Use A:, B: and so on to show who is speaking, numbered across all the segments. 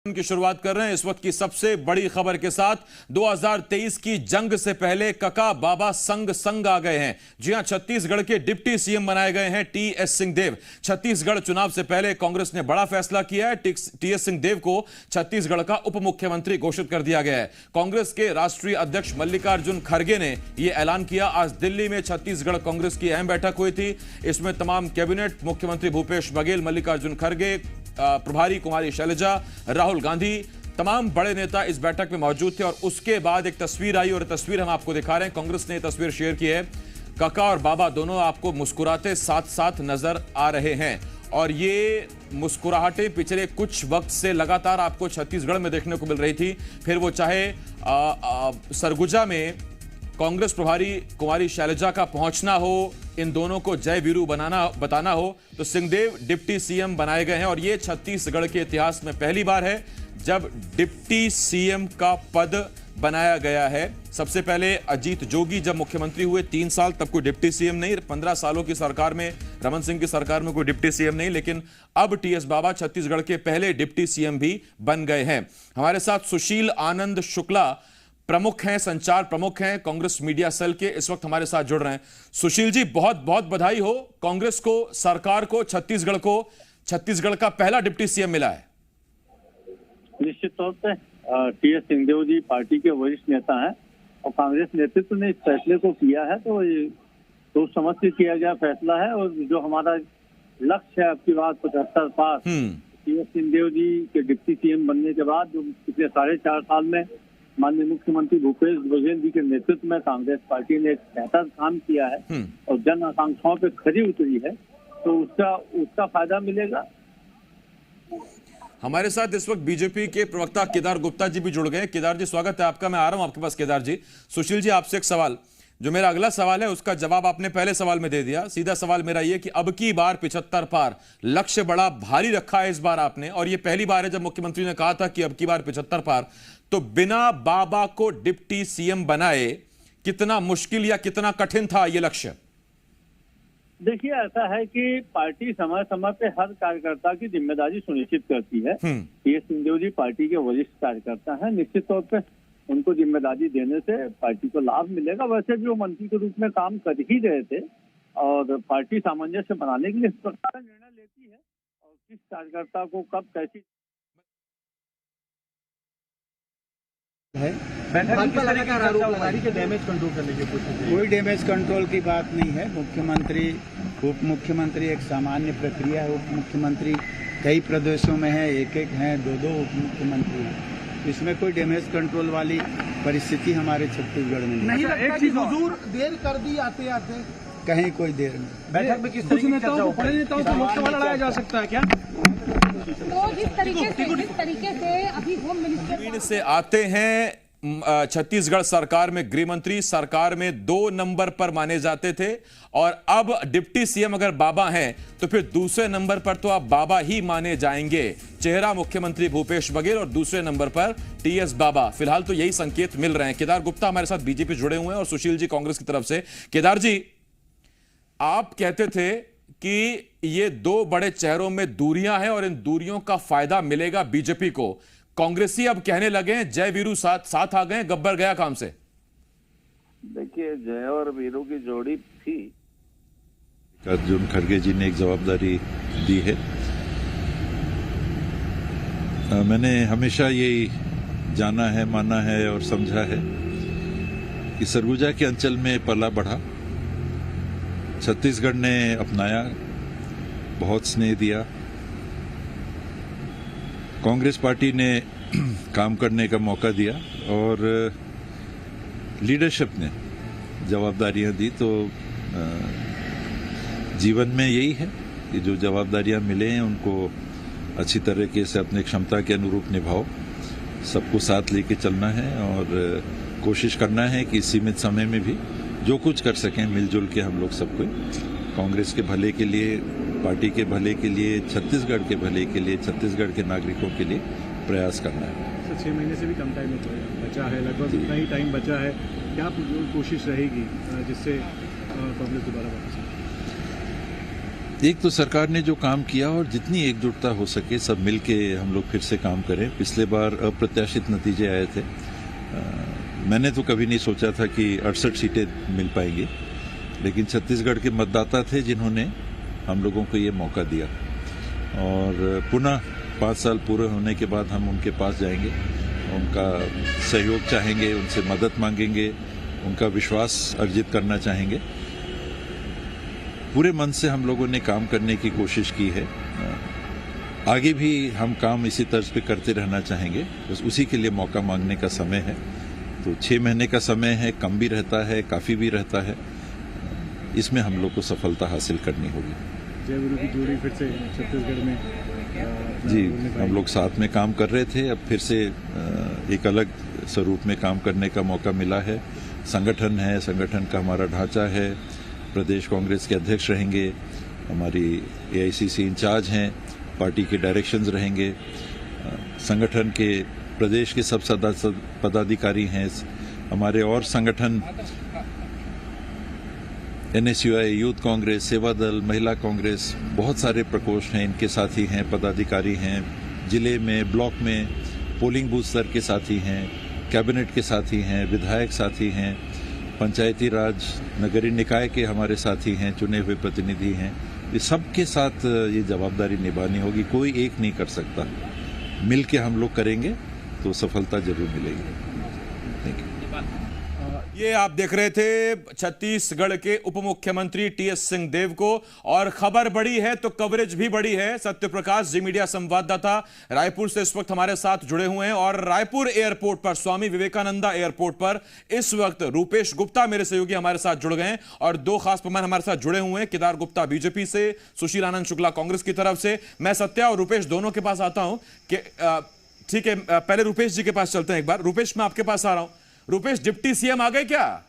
A: की शुरुआत कर रहे हैं इस वक्त की सबसे बड़ी खबर के साथ। 2023 की जंग से पहले कका बाबा संग आ गए हैं। जी हां, छत्तीसगढ़ के डिप्टी सीएम बनाए गए हैं टीएस सिंहदेव। छत्तीसगढ़ चुनाव से पहले कांग्रेस ने बड़ा फैसला किया है। टीएस सिंहदेव को छत्तीसगढ़ का उप मुख्यमंत्री घोषित कर दिया गया है। कांग्रेस के राष्ट्रीय अध्यक्ष मल्लिकार्जुन खड़गे ने यह ऐलान किया। आज दिल्ली में छत्तीसगढ़ कांग्रेस की अहम बैठक हुई थी। इसमें तमाम कैबिनेट, मुख्यमंत्री भूपेश बघेल, मल्लिकार्जुन खड़गे, प्रभारी कुमारी शैलजा, राहुल गांधी, तमाम बड़े नेता इस बैठक में मौजूद थे। और उसके बाद एक तस्वीर आई और तस्वीर हम आपको दिखा रहे हैं। कांग्रेस ने तस्वीर शेयर की है। काका और बाबा दोनों आपको मुस्कुराते साथ साथ नजर आ रहे हैं और ये मुस्कुराहटें पिछले कुछ वक्त से लगातार आपको छत्तीसगढ़ में देखने को मिल रही थी। फिर वो चाहे सरगुजा में कांग्रेस प्रभारी कुमारी शैलजा का पहुंचना हो, इन दोनों को जय वीरू बताना हो, तो सिंहदेव डिप्टी सीएम बनाए गए हैं। और यह छत्तीसगढ़ के इतिहास में पहली बार है जब डिप्टी सीएम का पद बनाया गया है। सबसे पहले अजीत जोगी जब मुख्यमंत्री हुए 3 साल, तब कोई डिप्टी सीएम नहीं। 15 सालों की सरकार में, रमन सिंह की सरकार में कोई डिप्टी सीएम नहीं। लेकिन अब टीएस बाबा छत्तीसगढ़ के पहले डिप्टी सीएम भी बन गए हैं। हमारे साथ सुशील आनंद शुक्ला प्रमुख हैं, संचार प्रमुख हैं कांग्रेस मीडिया सेल के, इस वक्त हमारे साथ जुड़ रहे हैं। सुशील जी, बहुत बहुत बधाई हो। कांग्रेस को, सरकार को, छत्तीसगढ़ का पहला डिप्टी सीएम मिला है।
B: निश्चित तौर पे टीएस सिंहदेव जी पार्टी के वरिष्ठ नेता हैं और कांग्रेस नेतृत्व ने इस फैसले को किया है, तो ये सोच समझ के किया गया फैसला है। और जो हमारा लक्ष्य है आपकी बात 75 पार, टीएस सिंहदेव जी के डिप्टी सीएम बनने के बाद जो पिछले 4.5 साल में माननीय मुख्यमंत्री भूपेश बघेल जी के नेतृत्व में कांग्रेस पार्टी ने एक बेहतर काम किया है और जन आकांक्षाओं पे खरी उतरी है, तो उसका फायदा मिलेगा।
A: हमारे साथ इस वक्त बीजेपी के प्रवक्ता केदार गुप्ता जी भी जुड़ गए। केदार जी, स्वागत है आपका। मैं आ रहा हूं आपके पास केदार जी। सुशील जी, आपसे एक सवाल, जो मेरा अगला सवाल है उसका जवाब आपने पहले सवाल में दे दिया। सीधा सवाल मेरा यह कि अब की बार 75 पार, लक्ष्य बड़ा भारी रखा है इस बार आपने, और यह पहली बार है जब मुख्यमंत्री ने कहा था कि अब की बार 75 पार, तो बिना बाबा को डिप्टी सीएम बनाए कितना मुश्किल या कितना कठिन था यह लक्ष्य?
B: देखिए, ऐसा है कि पार्टी समय समय पे हर कार्यकर्ता की जिम्मेदारी सुनिश्चित करती है। टीएस सिंहदेव जी पार्टी के वरिष्ठ कार्यकर्ता हैं, निश्चित तौर पे उनको जिम्मेदारी देने से पार्टी को लाभ मिलेगा। वैसे भी वो मंत्री के रूप में काम कर ही रहे थे और पार्टी सामंजस्य बनाने के लिए इस प्रकार का निर्णय लेती है और किस कार्यकर्ता को कब कैसी
C: है। डैमेज कंट्रोल करने की कोशिश, कोई डैमेज कंट्रोल की बात नहीं है। मुख्यमंत्री, उप मुख्यमंत्री एक सामान्य प्रक्रिया है। उप मुख्यमंत्री कई प्रदेशों में है, एक हैं, 2 उप मुख्यमंत्री हैं। इसमें कोई डैमेज कंट्रोल वाली परिस्थिति हमारे छत्तीसगढ़ में नहीं।
D: एक चीज हुजूर देर कर दी आते आते,
C: कहीं कोई देर नहीं।
D: बैठक में किस तरीके की चर्चा हो? बड़े नेताओं को लोकसभा लड़ाया जा सकता है क्या?
E: तो जिस तरीके से अभी होम मिनिस्टर
A: से आते हैं छत्तीसगढ़ सरकार में गृह मंत्री, सरकार में 2 नंबर पर माने जाते थे, और अब डिप्टी सीएम अगर बाबा हैं तो फिर दूसरे नंबर पर तो आप बाबा ही माने जाएंगे। चेहरा मुख्यमंत्री भूपेश बघेल और दूसरे नंबर पर टीएस बाबा। फिलहाल तो यही संकेत मिल रहे हैं। केदार गुप्ता हमारे साथ बीजेपी जुड़े हुए हैं और सुशील जी कांग्रेस की तरफ से। केदार जी, आप कहते थे कि ये 2 बड़े चेहरों में दूरियां हैं और इन दूरियों का फायदा मिलेगा बीजेपी को। कांग्रेसी अब कहने लगे हैं जय वीरू साथ आ गए, गब्बर गया काम से।
F: देखिए, जय और वीरू की जोड़ी थी।
G: अर्जुन खड़गे जी ने एक जवाबदारी दी है। मैंने हमेशा यही जाना है, माना है और समझा है कि सरगुजा के अंचल में पला बढ़ा, छत्तीसगढ़ ने अपनाया, बहुत स्नेह दिया। कांग्रेस पार्टी ने काम करने का मौका दिया और लीडरशिप ने जवाबदारियां दी। तो जीवन में यही है कि जो जवाबदारियां मिले हैं उनको अच्छी तरीके से अपने क्षमता के अनुरूप निभाओ, सबको साथ लेके चलना है और कोशिश करना है कि सीमित समय में भी जो कुछ कर सकें मिलजुल के हम लोग सबको, कांग्रेस के भले के लिए, पार्टी के भले के लिए, छत्तीसगढ़ के भले के लिए, छत्तीसगढ़ के नागरिकों के लिए प्रयास करना है।
D: 6 महीने से भी कम टाइम बचा है, लगभग उतना ही टाइम बचा है। क्या कोशिश रहेगी जिससे कांग्रेस दोबारा वापस?
G: एक तो सरकार ने जो काम किया और जितनी एकजुटता हो सके सब मिलके हम लोग फिर से काम करें। पिछले बार अप्रत्याशित नतीजे आए थे। मैंने तो कभी नहीं सोचा था कि 68 सीटें मिल पाएंगी, लेकिन छत्तीसगढ़ के मतदाता थे जिन्होंने हम लोगों को ये मौका दिया और पुनः 5 साल पूरे होने के बाद हम उनके पास जाएंगे, उनका सहयोग चाहेंगे, उनसे मदद मांगेंगे, उनका विश्वास अर्जित करना चाहेंगे। पूरे मन से हम लोगों ने काम करने की कोशिश की है। आगे भी हम काम इसी तर्ज पे करते रहना चाहेंगे, बस उसी के लिए मौका मांगने का समय है। तो 6 महीने का समय है, कम भी रहता है, काफ़ी भी रहता है। इसमें हम लोग को सफलता हासिल करनी होगी।
D: जय वीरू की जोड़ी फिर से छत्तीसगढ़ में
G: जी, हम लोग साथ में काम कर रहे थे, अब फिर से एक अलग स्वरूप में काम करने का मौका मिला है। संगठन है, संगठन का हमारा ढांचा है, प्रदेश कांग्रेस के अध्यक्ष रहेंगे, हमारी एआईसीसी इंचार्ज हैं, पार्टी के डायरेक्शंस रहेंगे, संगठन के प्रदेश के सब पदाधिकारी हैं, हमारे और संगठन एनएसयूआई, यूथ कांग्रेस, सेवा दल, महिला कांग्रेस, बहुत सारे प्रकोष्ठ हैं, इनके साथी हैं, पदाधिकारी हैं, जिले में, ब्लॉक में, पोलिंग बूथ स्तर के साथी हैं, कैबिनेट के साथी हैं, विधायक साथी हैं, पंचायती राज नगरीय निकाय के हमारे साथी हैं, चुने हुए प्रतिनिधि हैं। ये सबके साथ ये जवाबदारी निभानी होगी, कोई एक नहीं कर सकता। मिल के हम लोग करेंगे तो सफलता जरूर मिलेगी। Thank you.
A: ये आप देख रहे थे छत्तीसगढ़ के उप मुख्यमंत्री टीएस सिंहदेव को, और खबर बड़ी है तो कवरेज भी बड़ी है। सत्य प्रकाश जी मीडिया संवाददाता रायपुर से इस वक्त हमारे साथ जुड़े हुए हैं, और रायपुर एयरपोर्ट पर, स्वामी विवेकानंदा एयरपोर्ट पर इस वक्त रूपेश गुप्ता मेरे सहयोगी हमारे साथ जुड़ गए हैं, और 2 खास मेहमान हमारे साथ जुड़े हुए हैं, केदार गुप्ता बीजेपी से, सुशील आनंद शुक्ला कांग्रेस की तरफ से। मैं सत्या और रूपेश दोनों के पास आता हूं कि ठीक है, पहले रूपेश जी के पास चलते हैं एक बार। रूपेश, मैं आपके पास आ रहा हूं। रूपेश, डिप्टी सीएम आ गए क्या?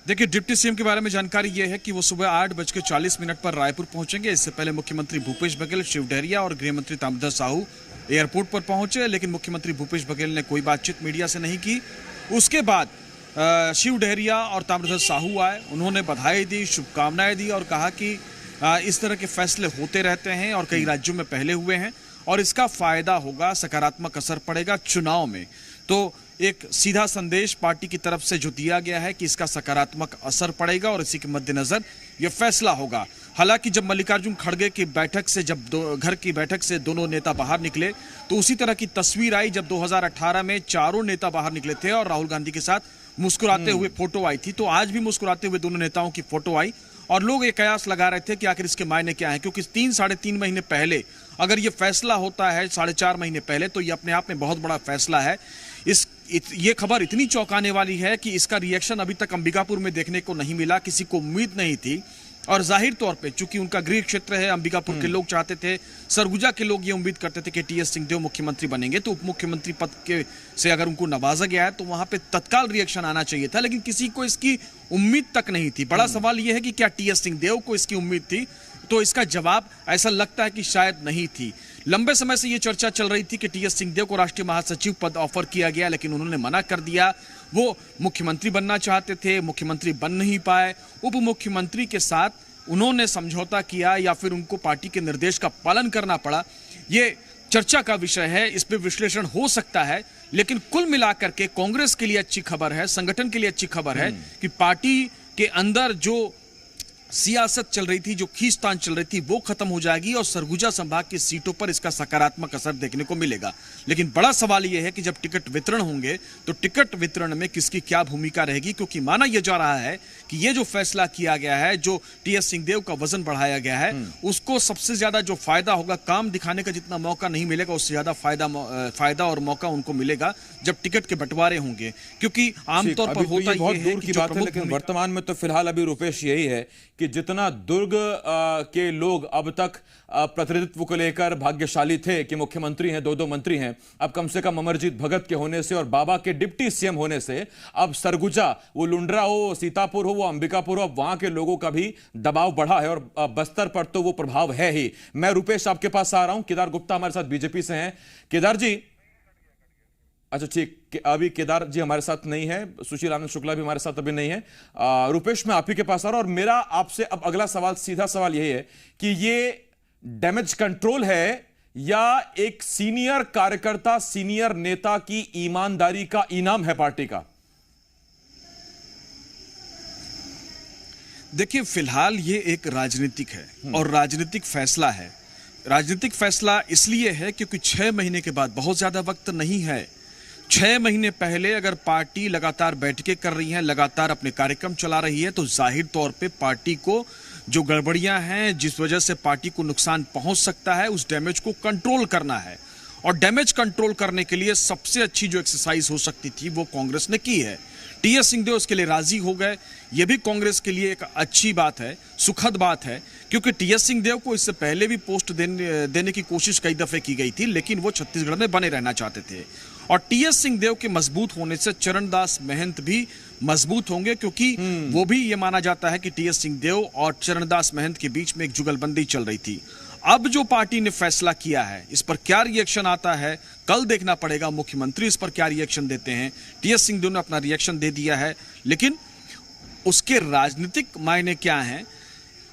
H: देखिए, डिप्टी सीएम के बारे में जानकारी यह है कि वो सुबह 8:40 पर रायपुर पहुंचेंगे। इससे पहले मुख्यमंत्री भूपेश बघेल, शिव डहरिया और गृह मंत्री ताम्रध्वज साहू एयरपोर्ट पर पहुंचे, लेकिन मुख्यमंत्री भूपेश बघेल ने कोई बातचीत मीडिया से नहीं की। उसके बाद शिव डहरिया और ताम्रध्वज साहू आए, उन्होंने बधाई दी, शुभकामनाएं दी और कहा कि इस तरह के फैसले होते रहते हैं और कई राज्यों में पहले हुए हैं और इसका फायदा होगा, सकारात्मक असर पड़ेगा चुनाव में। तो एक सीधा संदेश पार्टी की तरफ से जो दिया गया है कि इसका सकारात्मक असर पड़ेगा और इसी के मद्देनजर यह फैसला होगा। हालांकि जब मल्लिकार्जुन खड़गे की बैठक से, जब घर की बैठक से दोनों नेता बाहर निकले तो उसी तरह की तस्वीर आई जब 2018 में चारों नेता बाहर निकले थे और राहुल गांधी के साथ मुस्कुराते हुए फोटो आई थी। तो आज भी मुस्कुराते हुए दोनों नेताओं की फोटो आई और लोग ये कयास लगा रहे थे कि आखिर इसके मायने क्या है, क्योंकि 3-3.5 महीने पहले अगर ये फैसला होता है, 4.5 महीने पहले, तो ये अपने आप में बहुत बड़ा फैसला है। ये खबर इतनी चौंकाने वाली है कि इसका रिएक्शन अभी तक अंबिकापुर में देखने को नहीं मिला, किसी को उम्मीद नहीं थी। और जाहिर तौर पे चूंकि उनका गृह क्षेत्र है, अंबिकापुर के लोग चाहते थे, सरगुजा के लोग ये उम्मीद करते थे कि टीएस सिंहदेव मुख्यमंत्री बनेंगे, तो उप मुख्यमंत्री पद के से अगर उनको नवाजा गया है तो वहां पे तत्काल रिएक्शन आना चाहिए था, लेकिन किसी को इसकी उम्मीद तक नहीं थी। बड़ा सवाल यह है कि क्या टीएस सिंहदेव को इसकी उम्मीद थी? तो इसका जवाब ऐसा लगता है कि शायद नहीं थी। लंबे समय से यह चर्चा चल रही थी कि टीएस सिंहदेव को राष्ट्रीय महासचिव पद ऑफर किया गया, लेकिन उन्होंने मना कर दिया। वो मुख्यमंत्री बनना चाहते थे, मुख्यमंत्री बन नहीं पाए। उप मुख्यमंत्री के साथ उन्होंने समझौता किया या फिर उनको पार्टी के निर्देश का पालन करना पड़ा, ये चर्चा का विषय है, इस पे विश्लेषण हो सकता है। लेकिन कुल मिलाकर के कांग्रेस के लिए अच्छी खबर है, संगठन के लिए अच्छी खबर है कि पार्टी के अंदर जो सियासत चल रही थी, जो खींचतान चल रही थी, वो खत्म हो जाएगी और सरगुजा संभाग की सीटों पर इसका सकारात्मक असर देखने को मिलेगा। लेकिन बड़ा सवाल यह है कि जब टिकट वितरण होंगे तो टिकट वितरण में किसकी क्या भूमिका रहेगी, क्योंकि माना यह जा रहा है कि यह जो फैसला किया गया है, जो टीएस सिंहदेव का वजन बढ़ाया गया है, उसको सबसे ज्यादा जो फायदा होगा, काम दिखाने का जितना मौका नहीं मिलेगा उससे ज्यादा फायदा और मौका उनको मिलेगा जब टिकट के बंटवारे होंगे। क्योंकि आमतौर पर होता
A: बहुत दूर की बात है, लेकिन वर्तमान में तो फिलहाल अभी रुपेश यही है कि जितना दुर्ग के लोग अब तक प्रतिनिधित्व को लेकर भाग्यशाली थे कि मुख्यमंत्री हैं, 2 मंत्री हैं, अब कम से कम अमरजीत भगत के होने से और बाबा के डिप्टी सीएम होने से अब सरगुजा, वो लुंड्रा हो, सीतापुर हो, वो अंबिकापुर हो, अब वहां के लोगों का भी दबाव बढ़ा है और बस्तर पर तो वो प्रभाव है ही। मैं रुपेश आपके पास आ रहा हूं, केदार गुप्ता हमारे साथ बीजेपी से हैं। केदार जी, अच्छा ठीक, अभी केदार जी हमारे साथ नहीं है, सुशील आनंद शुक्ला भी हमारे साथ अभी नहीं है। रुपेश, मैं आप ही के पास आ रहा हूं और मेरा आपसे अब अगला सवाल, सीधा सवाल यही है कि ये डैमेज कंट्रोल है या एक सीनियर कार्यकर्ता, सीनियर नेता की ईमानदारी का इनाम है पार्टी का?
H: देखिए, फिलहाल ये एक राजनीतिक है और राजनीतिक फैसला है। राजनीतिक फैसला इसलिए है क्योंकि 6 महीने के बाद बहुत ज्यादा वक्त नहीं है। 6 महीने पहले अगर पार्टी लगातार बैठकें कर रही है, लगातार अपने कार्यक्रम चला रही है, तो जाहिर तौर पे पार्टी को जो गड़बड़ियां हैं, जिस वजह से पार्टी को नुकसान पहुंच सकता है, उस डैमेज को कंट्रोल करना है। और डैमेज कंट्रोल करने के लिए सबसे अच्छी जो एक्सरसाइज हो सकती थी वो कांग्रेस ने की है। टीएस सिंहदेव उसके लिए राजी हो गए। यह भी कांग्रेस के लिए एक अच्छी बात है, सुखद बात है, क्योंकि टीएस सिंहदेव को इससे पहले भी पोस्ट देने की कोशिश कई दफे की गई थी, लेकिन वो छत्तीसगढ़ में बने रहना चाहते थे। और टीएस सिंहदेव के मजबूत होने से चरणदास महंत भी मजबूत होंगे, क्योंकि वो भी ये माना जाता है कि टीएस सिंहदेव और चरणदास महंत के बीच में एक जुगलबंदी चल रही थी। अब जो पार्टी ने फैसला किया है, इस पर क्या रिएक्शन आता है कल देखना पड़ेगा। मुख्यमंत्री इस पर क्या रिएक्शन देते हैं। टीएस सिंहदेव ने अपना रिएक्शन दे दिया है, लेकिन उसके राजनीतिक मायने क्या हैं,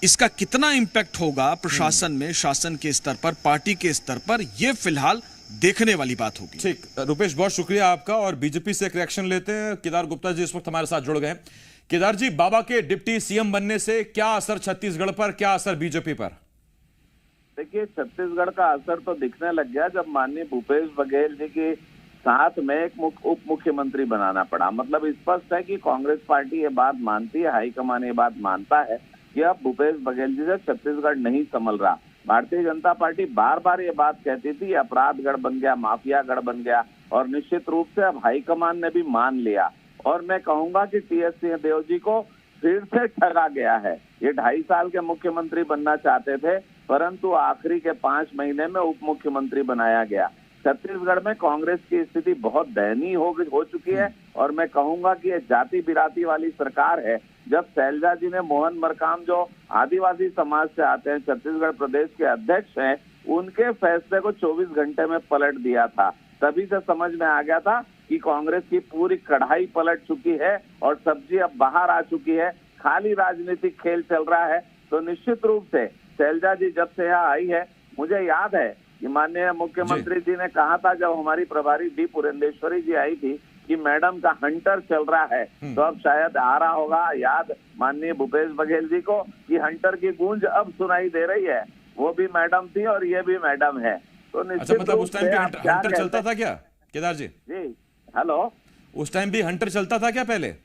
H: इसका कितना इंपैक्ट होगा प्रशासन में, शासन के स्तर पर, पार्टी के स्तर पर, यह फिलहाल देखने वाली बात होगी।
A: ठीक, रुपेश, बहुत शुक्रिया आपका। और बीजेपी से एक रिएक्शन लेते हैं। केदार गुप्ता जी इस वक्त हमारे साथ जुड़ गए हैं। केदार जी, बाबा के डिप्टी सीएम बनने से क्या असर छत्तीसगढ़ पर, क्या असर बीजेपी पर?
F: देखिए, छत्तीसगढ़ का असर तो दिखने लग गया जब माननीय भूपेश बघेल जी के साथ में एक उप मुख्यमंत्री बनाना पड़ा। मतलब स्पष्ट है कि कांग्रेस पार्टी ये बात मानती है, हाईकमान ये बात मानता है कि अब भूपेश बघेल जी से छत्तीसगढ़ नहीं संभल रहा। भारतीय जनता पार्टी बार बार ये बात कहती थी अपराध गढ़ बन गया, माफिया गढ़ बन गया, और निश्चित रूप से अब हाईकमान ने भी मान लिया। और मैं कहूंगा कि टीएस सिंहदेव जी को फिर से ठगा गया है। ये 2.5 साल के मुख्यमंत्री बनना चाहते थे, परंतु आखिरी के 5 महीने में उप मुख्यमंत्री बनाया गया। छत्तीसगढ़ में कांग्रेस की स्थिति बहुत दयनीय हो चुकी है, और मैं कहूंगा कि ये जाति बिराती वाली सरकार है। जब शैलजा जी ने, मोहन मरकाम जो आदिवासी समाज से आते हैं, छत्तीसगढ़ प्रदेश के अध्यक्ष हैं, उनके फैसले को 24 घंटे में पलट दिया था। तभी से समझ में आ गया था कि कांग्रेस की पूरी कढ़ाई पलट चुकी है और सब्जी अब बाहर आ चुकी है, खाली राजनीतिक खेल चल रहा है। तो निश्चित रूप से शैलजा जी जब से यहाँ आई है, मुझे याद है कि माननीय मुख्यमंत्री जी ने कहा था जब हमारी प्रभारी डी पुरेंदेश्वरी जी आई थी कि मैडम का हंटर चल रहा है। तो अब शायद आ रहा होगा याद माननीय भूपेश बघेल जी को कि हंटर की गूंज अब सुनाई दे रही है। वो भी मैडम थी और ये भी मैडम है। तो निश्चित
A: मतलब उस टाइम भी हंटर चलता था क्या केदार जी?
F: जी हेलो,
A: उस टाइम भी हंटर चलता था क्या पहले?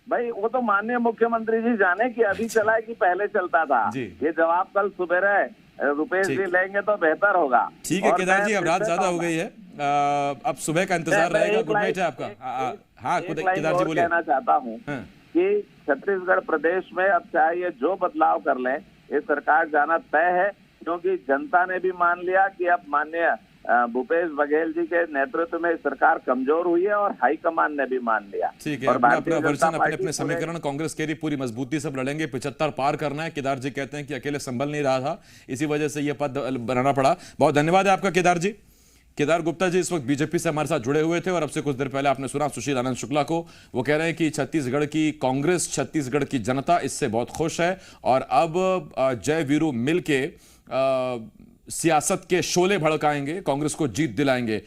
F: भाई वो तो माननीय मुख्यमंत्री जी जाने कि अभी चला है कि पहले चलता था। ये जवाब कल सुबह रुपेश जी लेंगे तो बेहतर होगा।
A: ठीक है केदार जी, अब रात ज्यादा हो गई है, अब सुबह का इंतजार रहेगा। गुड नाइट है आपका। हाँ केदार जी बोलिए।
F: कहना चाहता हूँ कि छत्तीसगढ़ प्रदेश में अब चाहे ये जो बदलाव कर लें, ये सरकार जाना तय है, क्योंकि जनता ने भी मान लिया कि अब माननीय भूपेश बघेल जी के नेतृत्व में सरकार कमजोर हुई है और हाईकमान ने भी मान लिया।
A: ठीक है, अपना वर्जन, अपने समीकरण कांग्रेस के लिए पूरी मजबूती से लड़ेंगे। 75 पार करना है। केदार जी कहते हैं कि अकेले संभल नहीं रहा था, इसी वजह से यह पद बनाना पड़ा। बहुत धन्यवाद है आपका केदार जी। केदार गुप्ता जी इस वक्त बीजेपी से हमारे साथ जुड़े हुए थे, और अब से कुछ देर पहले आपने सुना सुशील आनंद शुक्ला को। वो कह रहे हैं कि छत्तीसगढ़ की कांग्रेस, छत्तीसगढ़ की जनता इससे बहुत खुश है, और अब जय वीरू मिल के सियासत के शोले भड़काएंगे, कांग्रेस को जीत दिलाएंगे।